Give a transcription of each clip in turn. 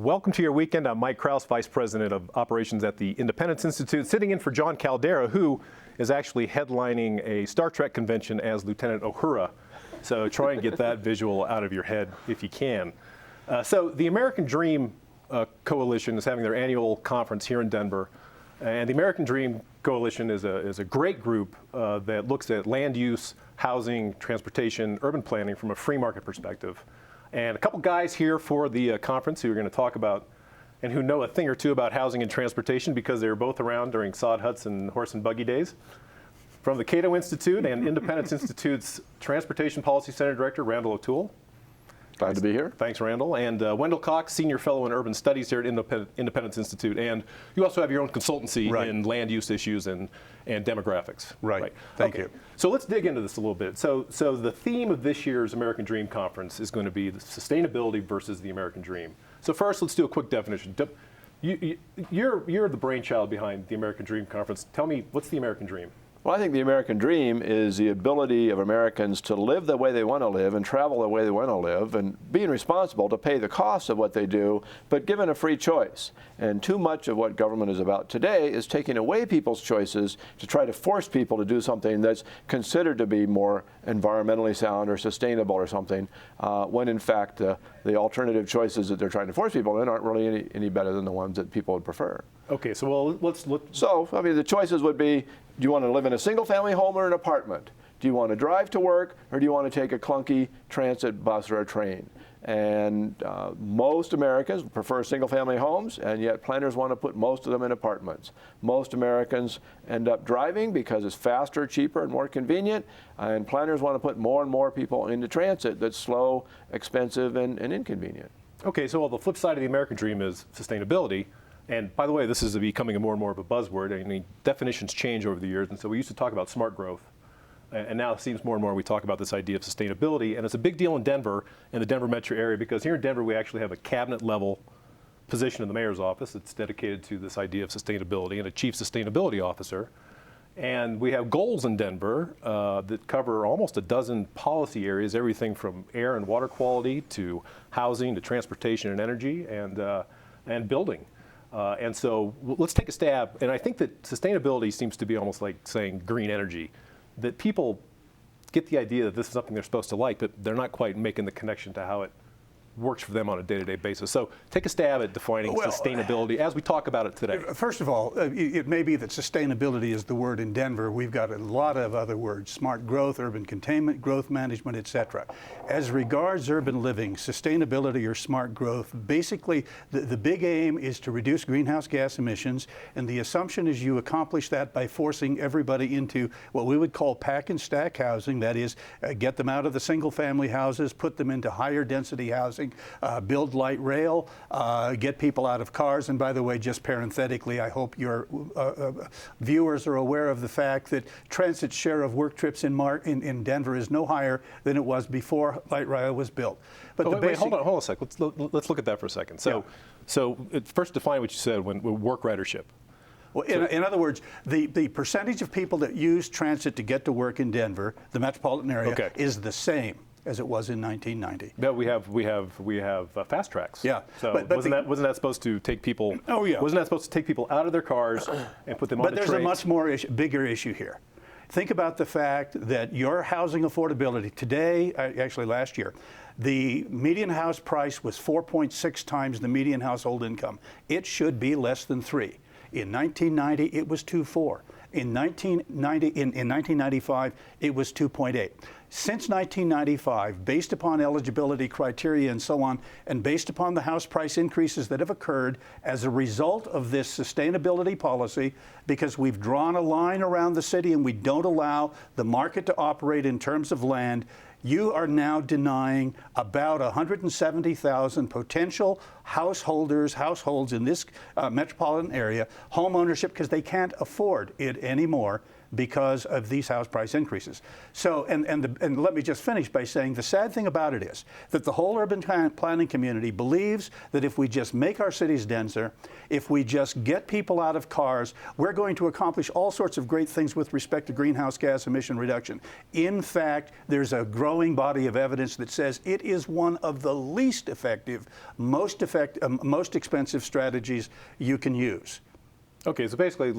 Welcome to your weekend. I'm Mike Krause, Vice President of Operations at the Independence Institute, sitting in for John Caldera, who is actually headlining a Star Trek convention as Lieutenant Uhura. So try and get that visual out of your head if you can. So the American Dream Coalition is having their annual conference here in Denver. And the American Dream Coalition is a great group that looks at land use, housing, transportation, urban planning from a free market perspective. And a couple guys here for the conference who are going to talk about and who know a thing or two about housing and transportation because they were both around during sod huts and horse and buggy days. From the Cato Institute and Independence Institute's Transportation Policy Center Director, Randal O'Toole. Glad to be here. Thanks, Randall. And Wendell, Senior Fellow in Urban Studies here at Independence Institute. And you also have your own consultancy in land use issues and demographics. Right. Thank you. So let's dig into this a little bit. So the theme of this year's American Dream Conference is going to be the sustainability versus the American Dream. So first, let's do a quick definition. You're the brainchild behind the American Dream Conference. Tell me, what's the American Dream? Well, I think the American dream is the ability of Americans to live the way they want to live and travel the way they want to live and being responsible to pay the cost of what they do, but given a free choice. And too much of what government is about today is taking away people's choices to try to force people to do something that's considered to be more environmentally sound or sustainable or something, when in fact the alternative choices that they're trying to force people in aren't really any better than the ones that people would prefer. Okay, so well, let's look. So, I mean, the choices would be, do you want to live in a single-family home or an apartment? Do you want to drive to work, or do you want to take a clunky transit bus or a train? And most Americans prefer single-family homes, and yet planners want to put most of them in apartments. Most Americans end up driving because it's faster, cheaper, and more convenient, and planners want to put more and more people into transit that's slow, expensive, and inconvenient. Okay, so the flip side of the American Dream is sustainability. And by the way, this is becoming more and more of a buzzword. I mean, definitions change over the years, and so we used to talk about smart growth, and now it seems more and more we talk about this idea of sustainability, and it's a big deal in Denver and the Denver metro area because here in Denver we actually have a cabinet-level position in the mayor's office that's dedicated to this idea of sustainability and a chief sustainability officer. And we have goals in Denver that cover almost a dozen policy areas, everything from air and water quality to housing to transportation and energy and building. And so let's take a stab, and I think that sustainability seems to be almost like saying green energy, that people get the idea that this is something they're supposed to like, but they're not quite making the connection to how it works for them on a day-to-day basis. So take a stab at defining sustainability as we talk about it today. First of all, it may be that sustainability is the word in Denver. We've got a lot of other words: smart growth, urban containment, growth management, etc. As regards urban living, sustainability or smart growth, basically the big aim is to reduce greenhouse gas emissions, and the assumption is you accomplish that by forcing everybody into what we would call pack and stack housing. That is, get them out of the single-family houses, put them into higher density housing, build light rail, get people out of cars. And by the way, just parenthetically, I hope your viewers are aware of the fact that transit's share of work trips in Denver is no higher than it was before light rail was built. But wait, hold on a sec. Let's look at that for a second. So first define what you said when work ridership. Well, in other words, the percentage of people that use transit to get to work in Denver, the metropolitan area, is the same as it was in 1990. No, we have fast tracks. Yeah. So wasn't that supposed to take people? Oh yeah. Wasn't that supposed to take people out of their cars and put them on the trains? But there's a much more bigger issue here. Think about the fact that your housing affordability today, actually last year, the median house price was 4.6 times the median household income. It should be less than 3. In 1990, it was 2.4. In 1995, it was 2.8. Since 1995, based upon eligibility criteria and so on, and based upon the house price increases that have occurred as a result of this sustainability policy, because we've drawn a line around the city and we don't allow the market to operate in terms of land, you are now denying about 170,000 potential households in this metropolitan area home ownership because they can't afford it anymore because of these house price increases. So, and let me just finish by saying the sad thing about it is that the whole urban planning community believes that if we just make our cities denser, if we just get people out of cars, we're going to accomplish all sorts of great things with respect to greenhouse gas emission reduction. In fact, there's a growing body of evidence that says it is one of the least effective, most expensive strategies you can use. Okay, so basically,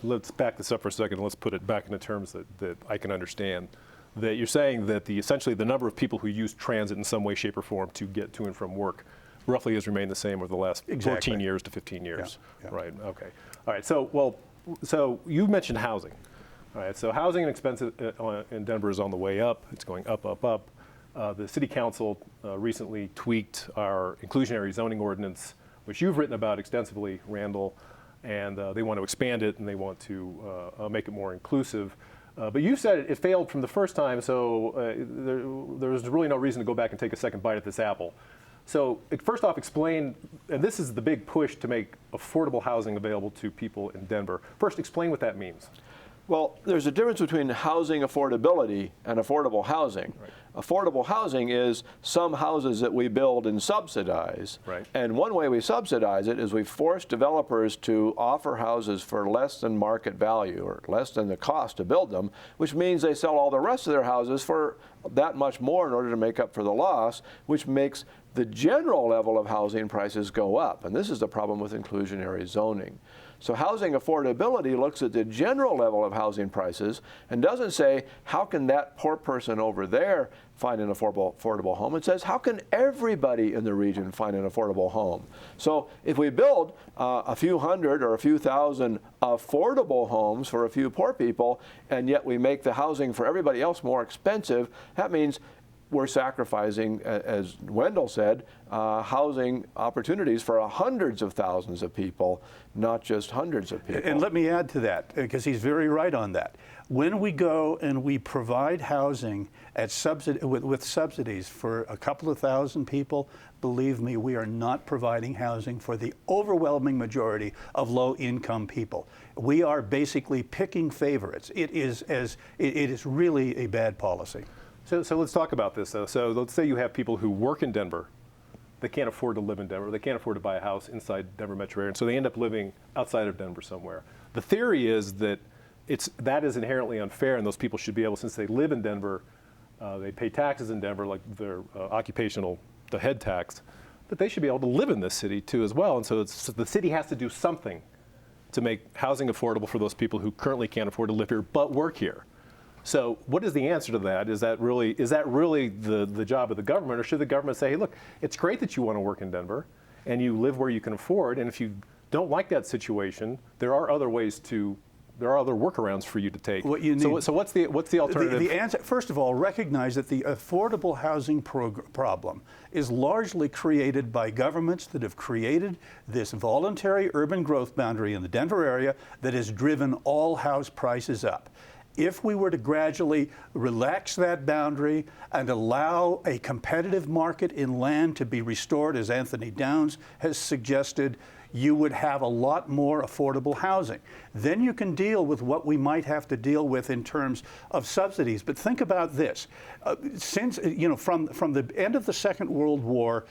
let's back this up for a second and let's put it back into terms that I can understand. That you're saying that essentially the number of people who use transit in some way, shape, or form to get to and from work roughly has remained the same over the last 14 years to 15 years. Yeah, yeah. Right, okay. All right, so you mentioned housing. All right, so housing and expenses in Denver is on the way up. It's going up, up, up. The city council recently tweaked our inclusionary zoning ordinance, which you've written about extensively, Randall, and they want to expand it and they want to make it more inclusive. But you said it failed from the first time, so there's really no reason to go back and take a second bite at this apple. So first off, explain, and this is the big push to make affordable housing available to people in Denver. First, explain what that means. Well, there's a difference between housing affordability and affordable housing. Right. Affordable housing is some houses that we build and subsidize. Right. And one way we subsidize it is we force developers to offer houses for less than market value or less than the cost to build them, which means they sell all the rest of their houses for that much more in order to make up for the loss, which makes the general level of housing prices go up. And this is the problem with inclusionary zoning. So housing affordability looks at the general level of housing prices and doesn't say, how can that poor person over there find an affordable home? It says, how can everybody in the region find an affordable home? So if we build a few hundred or a few thousand affordable homes for a few poor people, and yet we make the housing for everybody else more expensive, that means we're sacrificing, as Wendell said, housing opportunities for hundreds of thousands of people, not just hundreds of people. And let me add to that, because he's very right on that. When we go and we provide housing at with subsidies for a couple of thousand people, believe me, we are not providing housing for the overwhelming majority of low-income people. We are basically picking favorites. It is really a bad policy. So let's talk about this, though. So let's say you have people who work in Denver. They can't afford to live in Denver. They can't afford to buy a house inside Denver metro area, and so they end up living outside of Denver somewhere. The theory is that that is inherently unfair, and those people should be able, since they live in Denver, they pay taxes in Denver, like their the head tax, that they should be able to live in this city too as well. And so the city has to do something to make housing affordable for those people who currently can't afford to live here but work here. So what is the answer to that? Is that really the job of the government, or should the government say, hey, look, it's great that you want to work in Denver and you live where you can afford, and if you don't like that situation, there are other workarounds for you to take. What you need, so what's the alternative? The answer, first of all, recognize that the affordable housing problem is largely created by governments that have created this voluntary urban growth boundary in the Denver area that has driven all house prices up. If we were to gradually relax that boundary and allow a competitive market in land to be restored, as Anthony Downs has suggested, you would have a lot more affordable housing. Then you can deal with what we might have to deal with in terms of subsidies. But think about this. Since, from the end of the Second World War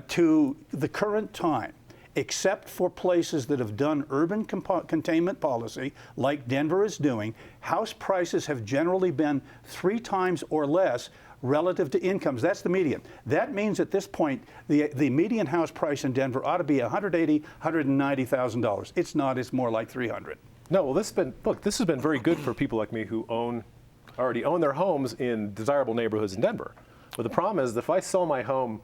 to the current time, except for places that have done urban containment policy, like Denver is doing, house prices have generally been 3 times or less relative to incomes. That's the median. That means at this point, the median house price in Denver ought to be $180,000, $190,000. It's not. It's more like $300,000. No, well, this has been very good for people like me who already own their homes in desirable neighborhoods in Denver. But the problem is that if I sell my home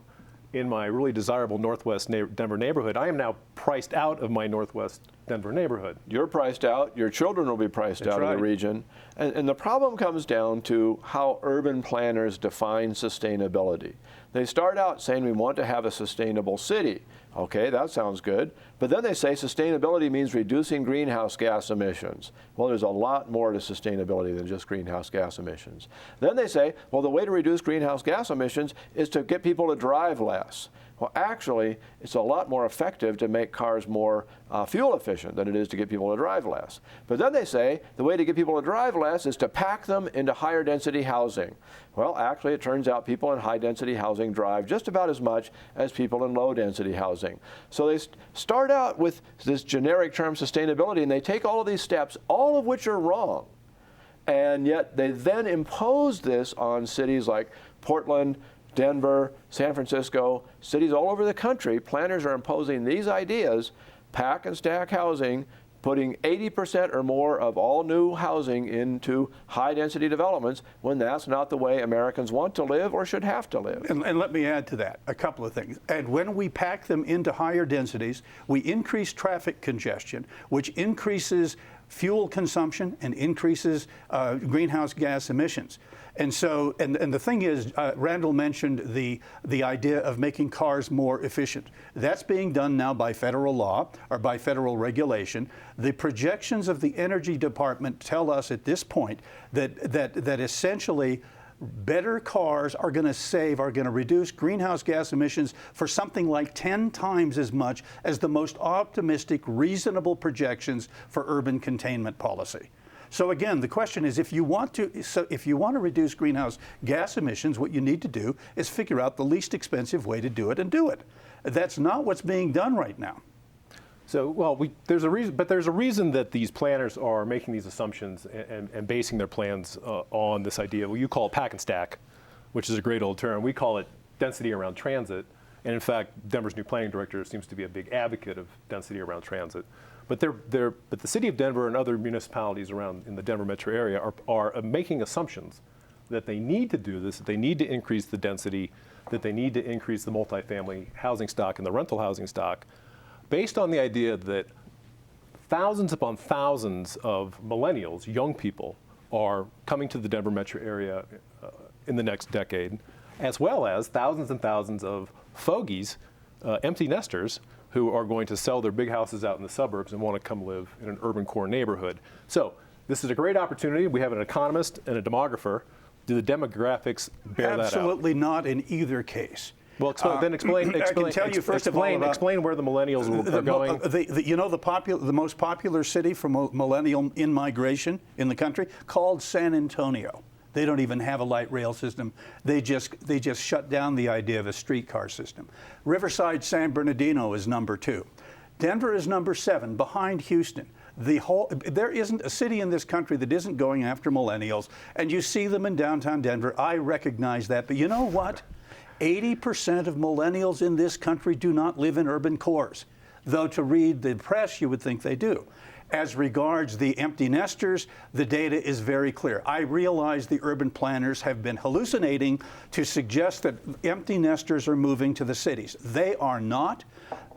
in my really desirable Northwest Denver neighborhood, I am now priced out of my Northwest Denver neighborhood. You're priced out, your children will be priced out of the region. And the problem comes down to how urban planners define sustainability. They start out saying we want to have a sustainable city. Okay, that sounds good. But then they say sustainability means reducing greenhouse gas emissions. Well, there's a lot more to sustainability than just greenhouse gas emissions. Then they say, well, the way to reduce greenhouse gas emissions is to get people to drive less. Well, actually, it's a lot more effective to make cars more fuel efficient than it is to get people to drive less. But then they say the way to get people to drive less is to pack them into higher density housing. Well, actually, it turns out people in high density housing drive just about as much as people in low density housing. So they start out with this generic term sustainability, and they take all of these steps, all of which are wrong. And yet they then impose this on cities like Portland, Denver, San Francisco, cities all over the country. Planners are imposing these ideas, pack and stack housing, putting 80% or more of all new housing into high density developments, when that's not the way Americans want to live or should have to live. And let me add to that a couple of things. And when we pack them into higher densities, we increase traffic congestion, which increases fuel consumption and increases greenhouse gas emissions. And so, and the thing is, Randal mentioned the idea of making cars more efficient. That's being done now by federal law or by federal regulation. The projections of the Energy Department tell us at this point that essentially better cars are going to reduce greenhouse gas emissions for something like 10 times as much as the most optimistic, reasonable projections for urban containment policy. So again, the question is, if you want to reduce greenhouse gas emissions, what you need to do is figure out the least expensive way to do it and do it. That's not what's being done right now. So, well, there's a reason that these planners are making these assumptions and basing their plans on this idea. Well, you call it pack and stack, which is a great old term. We call it density around transit. And in fact, Denver's new planning director seems to be a big advocate of density around transit. But but the city of Denver and other municipalities around in the Denver metro area are making assumptions that they need to do this, that they need to increase the density, that they need to increase the multifamily housing stock and the rental housing stock, based on the idea that thousands upon thousands of millennials, young people, are coming to the Denver metro area in the next decade, as well as thousands and thousands of fogies, empty nesters, who are going to sell their big houses out in the suburbs and want to come live in an urban core neighborhood. So this is a great opportunity. We have an economist and a demographer. Do the demographics bear that out? Absolutely not in either case. Well, explain. I can tell you first of all about, explain where the millennials are going. The most popular city for millennial in-migration in the country, called San Antonio. They don't even have a light rail system. They just shut down the idea of a streetcar system. Riverside, San Bernardino is number 2. Denver is number 7, behind Houston. There isn't a city in this country that isn't going after millennials, and you see them in downtown Denver. I recognize that, but you know what? 80% of millennials in this country do not live in urban cores, though to read the press you would think they do. As regards the empty nesters, the data is very clear. I realize the urban planners have been hallucinating to suggest that empty nesters are moving to the cities. They are not.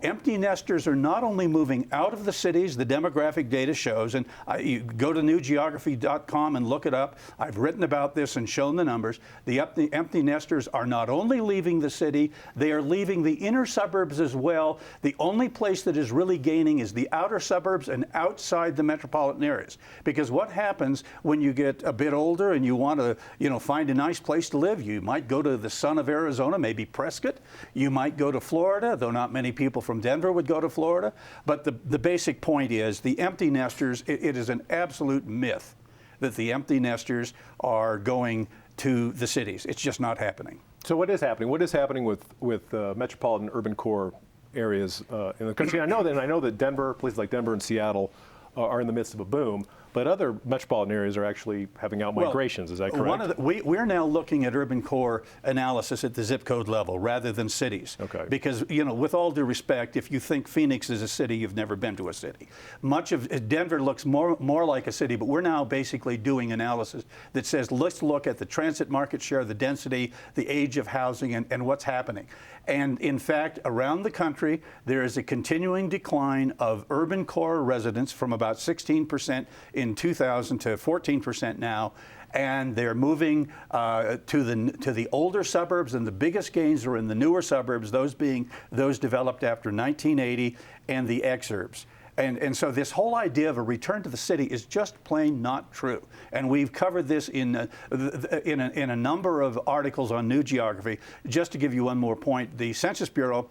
Empty nesters are not only moving out of the cities, the demographic data shows, and you go to newgeography.com and look it up. I've written about this and shown the numbers. The empty nesters are not only leaving the city, they are leaving the inner suburbs as well. The only place that is really gaining is the outer suburbs and outside the metropolitan areas. Because what happens when you get a bit older and you want to, find a nice place to live? You might go to the sun of Arizona, maybe Prescott. You might go to Florida, though not many people from Denver would go to Florida. But the basic point is the empty nesters, it is an absolute myth that the empty nesters are going to the cities. It's just not happening. So what is happening? What is happening with metropolitan urban core areas in the country? And I know that Denver, places like Denver and Seattle, are in the midst of a boom, but other metropolitan areas are actually having out migrations. Is that correct? We're now looking at urban core analysis at the zip code level rather than cities. Okay. Because, with all due respect, if you think Phoenix is a city, you've never been to a city. Much of Denver looks more like a city, but we're now basically doing analysis that says, let's look at the transit market share, the density, the age of housing, and what's happening. And in fact, around the country, there is a continuing decline of urban core residents from about 16% in 2000 to 14% now, and they're moving to the older suburbs, and the biggest gains are in the newer suburbs, those being those developed after 1980 and the exurbs. And so this whole idea of a return to the city is just plain not true. And we've covered this in a number of articles on New Geography. Just to give you one more point, the Census Bureau,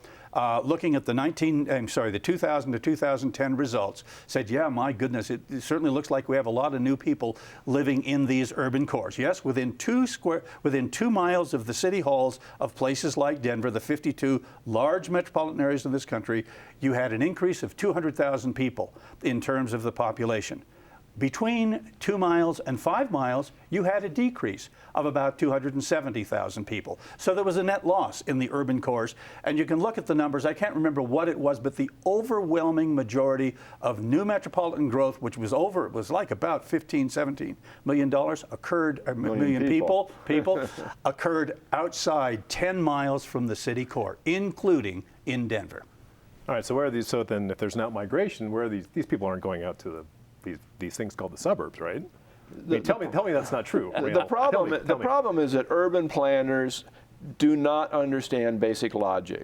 looking at the 2000 to 2010 results, said, yeah, my goodness, it certainly looks like we have a lot of new people living in these urban cores. Yes, within 2 miles of the city halls of places like Denver, the 52 large metropolitan areas in this country, you had an increase of 200,000 people in terms of the population. Between 2 miles and 5 miles, you had a decrease of about 270,000 people. So there was a net loss in the urban cores. And you can look at the numbers. I can't remember what it was, but the overwhelming majority of new metropolitan growth, which was like about $17 million, occurred, million people occurred outside 10 miles from the city core, including in Denver. All right, so where are these? So then, if there's an out-migration, where are these people aren't going out to these things called the suburbs, right? I mean, tell me that's not true. The problem is that urban planners do not understand basic logic.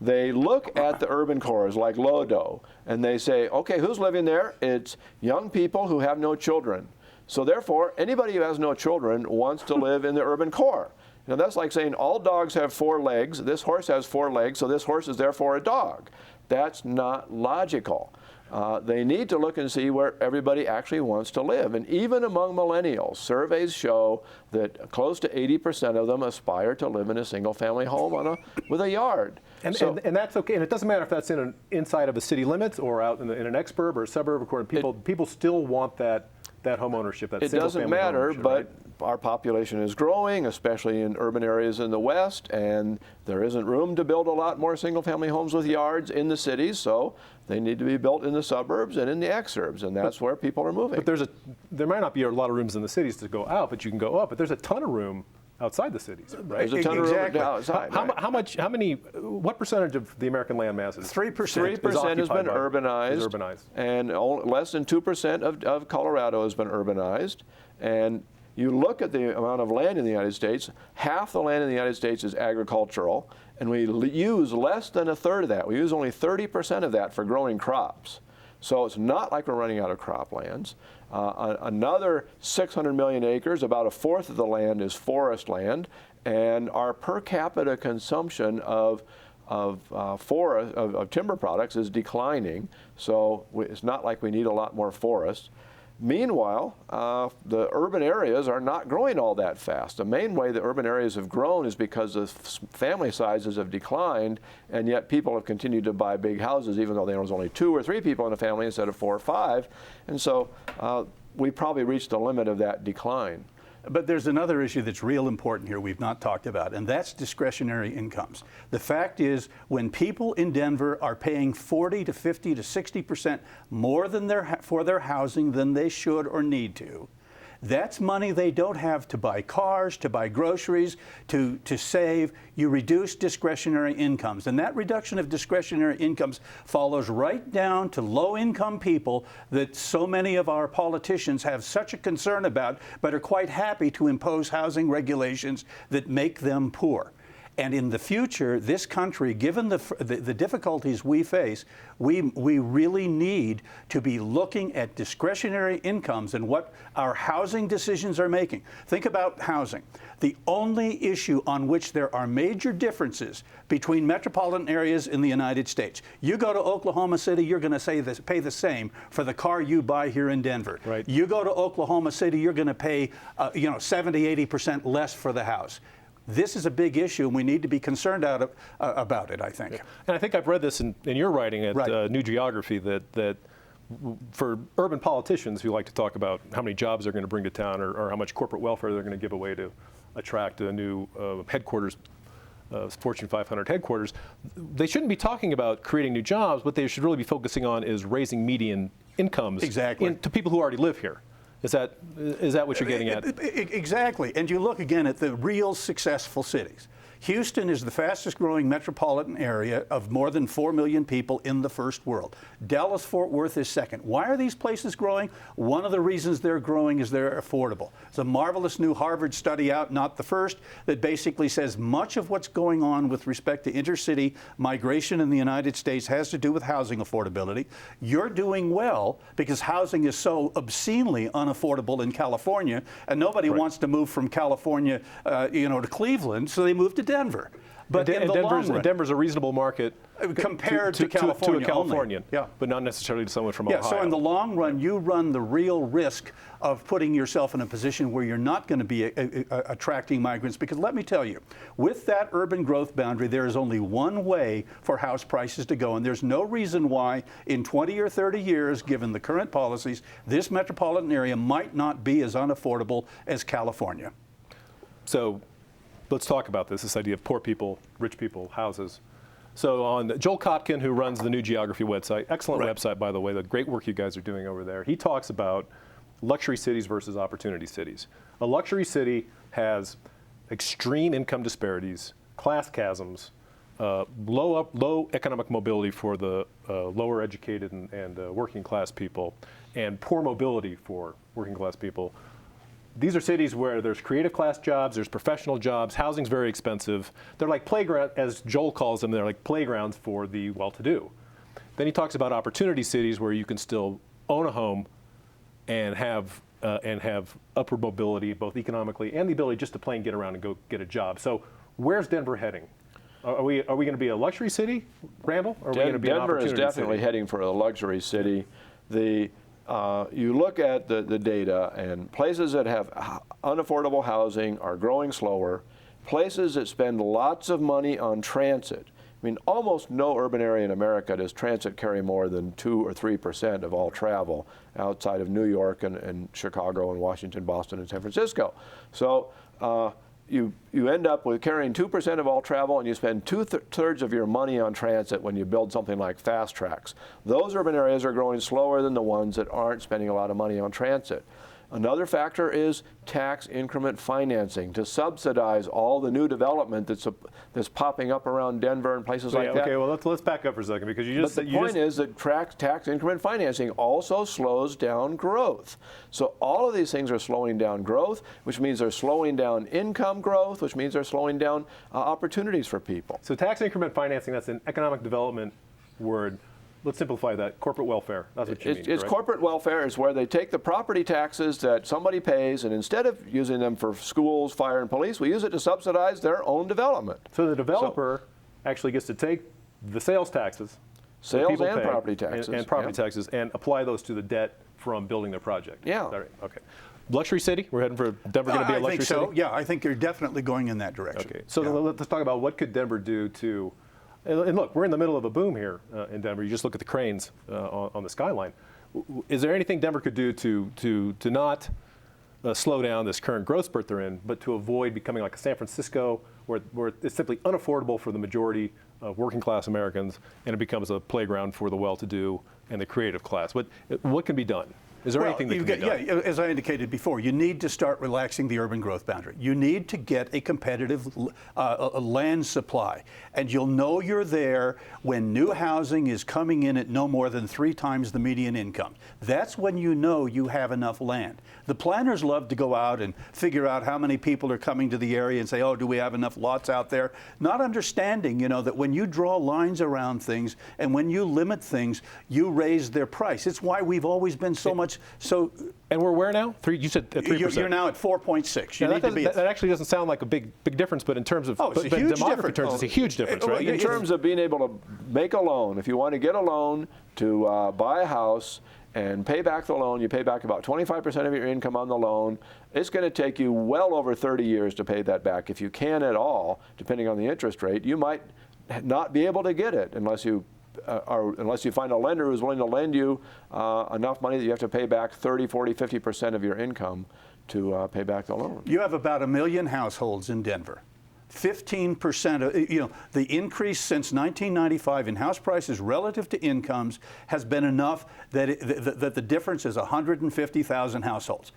They look at the urban cores like Lodo, and they say, okay, who's living there? It's young people who have no children. So therefore, anybody who has no children wants to live in the urban core. Now that's like saying all dogs have 4 legs, this horse has 4 legs, so this horse is therefore a dog. That's not logical. They need to look and see where everybody actually wants to live. And even among millennials, surveys show that close to 80% of them aspire to live in a single-family home with a yard. And that's okay. And it doesn't matter if that's inside of the city limits or out in an exurb or a suburb. People still want that home ownership. That it doesn't matter, but right? Our population is growing, especially in urban areas in the West, and there isn't room to build a lot more single-family homes with yards in the cities, so they need to be built in the suburbs and in the exurbs, and that's where people are moving. But there might not be a lot of rooms in the cities to go out, but you can go up. But there's a ton of room outside the cities, right? There's a ton of room outside. What percentage of the American land mass is 3%? 3% has been urbanized. And less than 2% of Colorado has been urbanized. And you look at the amount of land in the United States, half the land in the United States is agricultural, and we use less than a third of that. We use only 30% of that for growing crops. So it's not like we're running out of croplands. Another 600 million acres, about a fourth of the land is forest land, and our per capita consumption of timber products is declining. So it's not like we need a lot more forests. Meanwhile, the urban areas are not growing all that fast. The main way the urban areas have grown is because the family sizes have declined, and yet people have continued to buy big houses even though there was only 2 or 3 people in a family instead of 4 or 5. And so we probably reached the limit of that decline. But there's another issue that's real important here we've not talked about, and that's discretionary incomes. The fact is, when people in Denver are paying 40 to 50 to 60% more for their housing than they should or need to, that's money they don't have to buy cars, to buy groceries, to save. You reduce discretionary incomes. And that reduction of discretionary incomes follows right down to low-income people that so many of our politicians have such a concern about, but are quite happy to impose housing regulations that make them poor. And in the future, this country, given the difficulties we face, we really need to be looking at discretionary incomes and what our housing decisions are making. Think about housing. The only issue on which there are major differences between metropolitan areas in the United States. You go to Oklahoma City, you're going to pay the same for the car you buy here in Denver. Right. You go to Oklahoma City, you're going to pay 70, 80% less for the house. This is a big issue, and we need to be concerned about it, I think. Yeah. And I think I've read this in your writing at right. New Geography that for urban politicians who like to talk about how many jobs they're going to bring to town or how much corporate welfare they're going to give away to attract a new headquarters, Fortune 500 headquarters, they shouldn't be talking about creating new jobs. What they should really be focusing on is raising median incomes to people who already live here. Is that what you're getting at? Exactly. And you look again at the real successful cities. Houston is the fastest growing metropolitan area of more than 4 million people in the first world. Dallas-Fort Worth is second. Why are these places growing? One of the reasons they're growing is they're affordable. It's a marvelous new Harvard study out, not the first, that basically says much of what's going on with respect to intercity migration in the United States has to do with housing affordability. You're doing well because housing is so obscenely unaffordable in California, and nobody wants to move from California, to Cleveland, so they move to Denver. But in the long run, Denver's a reasonable market compared to California, to a Californian, yeah, but not necessarily to someone from Ohio. So in the long run, you run the real risk of putting yourself in a position where you're not going to be attracting migrants. Because let me tell you, with that urban growth boundary, there is only one way for house prices to go, and there's no reason why in 20 or 30 years, given the current policies, this metropolitan area might not be as unaffordable as California. So let's talk about this idea of poor people, rich people, houses. So on Joel Kotkin, who runs the New Geography website, excellent website, by the way, the great work you guys are doing over there, he talks about luxury cities versus opportunity cities. A luxury city has extreme income disparities, class chasms, low economic mobility for the lower educated and working class people, and poor mobility for working class people. These are cities where there's creative class jobs, there's professional jobs, housing's very expensive. They're like playground, as Joel calls them, they're like playgrounds for the well-to-do. Then he talks about opportunity cities where you can still own a home and have upward mobility, both economically and the ability just to plain get around and go get a job. So where's Denver heading? Are we going to be a luxury city, Randall? Or are we going to be an Denver opportunity is definitely city? heading for a luxury city. You look at the data, and places that have unaffordable housing are growing slower. Places that spend lots of money on transit. I mean, almost no urban area in America does transit carry more than 2 or 3% of all travel outside of New York and Chicago and Washington, Boston, and San Francisco. So you end up with carrying 2% of all travel, and you spend two-thirds of your money on transit when you build something like fast tracks. Those urban areas are growing slower than the ones that aren't spending a lot of money on transit. Another factor is tax increment financing to subsidize all the new development that's popping up around Denver and places like that. Okay, well let's back up for a second, because the point is that tax increment financing also slows down growth. So all of these things are slowing down growth, which means they're slowing down income growth, which means they're slowing down opportunities for people. So tax increment financing, that's an economic development word. Let's simplify that. Corporate welfare. That's what you mean. It's corporate welfare is where they take the property taxes that somebody pays, and instead of using them for schools, fire, and police, we use it to subsidize their own development. So the developer actually gets to take the sales taxes, sales and property taxes, and property taxes, and apply those to the debt from building their project. Yeah. Right? Okay. Luxury city. We're heading for Denver. Going to be a luxury city. Yeah, I think you're definitely going in that direction. Okay. So let's talk about what could Denver do to. And look, we're in the middle of a boom here in Denver. You just look at the cranes on the skyline. Is there anything Denver could do to not slow down this current growth spurt they're in, but to avoid becoming like a San Francisco, where it's simply unaffordable for the majority of working class Americans, and it becomes a playground for the well-to-do and the creative class? What can be done? Is there anything that can be done? Yeah, as I indicated before, you need to start relaxing the urban growth boundary. You need to get a competitive land supply. And you'll know you're there when new housing is coming in at no more than 3 times the median income. That's when you know you have enough land. The planners love to go out and figure out how many people are coming to the area and say, oh, do we have enough lots out there? Not understanding, that when you draw lines around things and when you limit things, you raise their price. It's why we've always been And we're where now? You said 3%. You're now at 4.6. That actually doesn't sound like a big difference, but in terms of it's a huge demographic terms, it's a huge difference, right? In terms of being able to make a loan, if you want to get a loan to buy a house and pay back the loan, you pay back about 25% of your income on the loan. It's going to take you well over 30 years to pay that back. If you can at all, depending on the interest rate, you might not be able to get it unless you find a lender who's willing to lend you enough money that you have to pay back 30, 40, 50% of your income to pay back the loan. You have about 1 million households in Denver. 15% of, the increase since 1995 in house prices relative to incomes has been enough that that the difference is 150,000 households.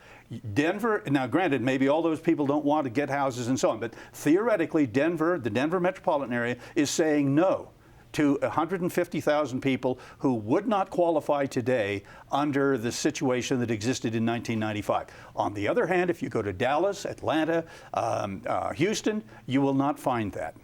Denver, now granted, maybe all those people don't want to get houses and so on, but theoretically, Denver, the Denver metropolitan area, is saying no to 150,000 people who would not qualify today under the situation that existed in 1995. On the other hand, if you go to Dallas, Atlanta, Houston, you will not find that.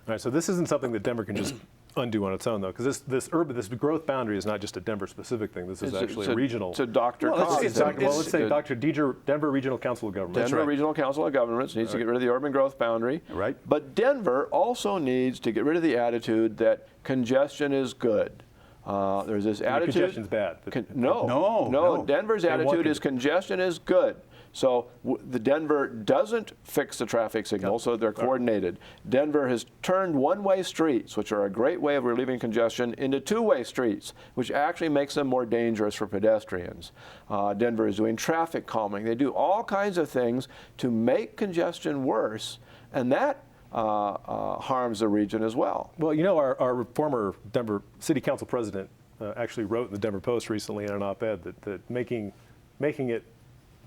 All right, so this isn't something that Denver can just undo on its own, though, because this growth boundary is not just a Denver-specific thing. This is actually a regional. It's a Dr. Well, Krause. let's say Dr. Denver Regional Council of Governments. Denver Regional Council of Governments needs to get rid of the urban growth boundary. Right. But Denver also needs to get rid of the attitude that congestion is good. There's this attitude. Congestion's bad. No. Denver's attitude is congestion is good. So the Denver doesn't fix the traffic signal, so they're coordinated. Denver has turned one-way streets, which are a great way of relieving congestion, into two-way streets, which actually makes them more dangerous for pedestrians. Denver is doing traffic calming. They do all kinds of things to make congestion worse, and that harms the region as well. Well, our former Denver City Council president actually wrote in the Denver Post recently in an op-ed that making it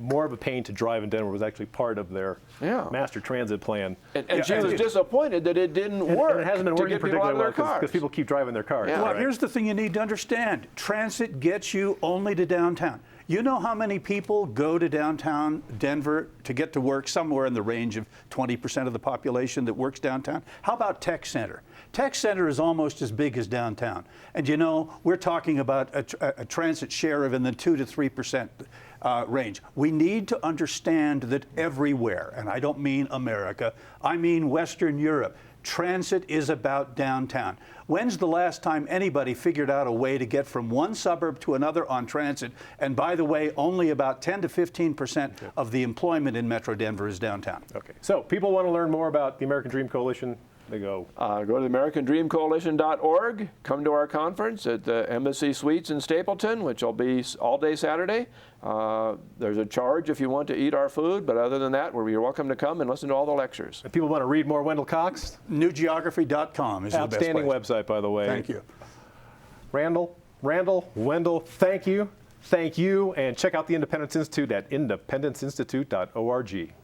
more of a pain to drive in Denver was actually part of their master transit plan. And she was disappointed that it didn't work. And it hasn't been working particularly well because people keep driving their cars. Yeah. Well, here's the thing you need to understand. Transit gets you only to downtown. You know how many people go to downtown Denver to get to work? Somewhere in the range of 20% of the population that works downtown. How about Tech Center? Tech Center is almost as big as downtown. And we're talking about a transit share of in the 2 to 3% range. We need to understand that everywhere, and I don't mean America, I mean Western Europe, transit is about downtown. When's the last time anybody figured out a way to get from one suburb to another on transit? And by the way, only about 10 to 15% of the employment in Metro Denver is downtown. Okay, so people want to learn more about the American Dream Coalition. They go to the AmericanDreamCoalition.org. Come to our conference at the Embassy Suites in Stapleton, which will be all day Saturday. There's a charge if you want to eat our food, but other than that, you're welcome to come and listen to all the lectures. If people want to read more Wendell Cox, newgeography.com is the best place. Outstanding website, by the way. Thank you. Randal, Wendell, thank you, and check out the Independence Institute at independenceinstitute.org.